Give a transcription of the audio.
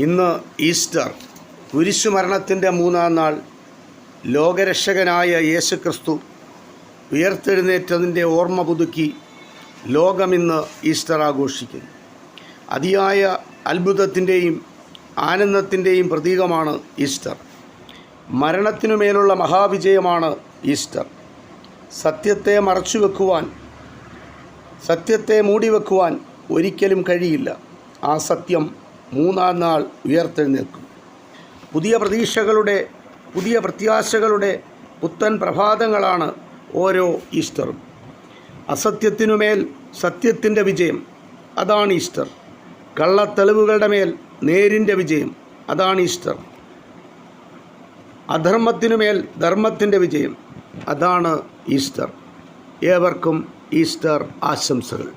ഇന്ന് ഈസ്റ്റർ, കുരിശുമരണത്തിൻ്റെ 3-ാം നാൾ. ലോകരക്ഷകനായ യേശുക്രിസ്തു ഉയർത്തെഴുന്നേറ്റതിൻ്റെ ഓർമ്മ പുതുക്കി ലോകമിന്ന് ഈസ്റ്റർ ആഘോഷിക്കുന്നു. അതിയായ അത്ഭുതത്തിൻ്റെയും ആനന്ദത്തിൻ്റെയും പ്രതീകമാണ് ഈസ്റ്റർ. മരണത്തിനുമേലുള്ള മഹാവിജയമാണ് ഈസ്റ്റർ. സത്യത്തെ മറച്ചുവെക്കുവാൻ, സത്യത്തെ മൂടിവെക്കുവാൻ ഒരിക്കലും കഴിയില്ല. ആ സത്യം 3-ാം നാൾ ഉയർത്തെഴുന്നേൽക്കും. പുതിയ പ്രതീക്ഷകളുടെ, പുതിയ പ്രത്യാശകളുടെ പുത്തൻ പ്രഭാതങ്ങളാണ് ഓരോ ഈസ്റ്ററും. അസത്യത്തിനുമേൽ സത്യത്തിൻ്റെ വിജയം, അതാണ് ഈസ്റ്റർ. കള്ളത്തെളിവുകളുടെ മേൽ നേരിൻ്റെ വിജയം, അതാണ് ഈസ്റ്റർ. അധർമ്മത്തിനുമേൽ ധർമ്മത്തിൻ്റെ വിജയം, അതാണ് ഈസ്റ്റർ. ഏവർക്കും ഈസ്റ്റർ ആശംസകൾ.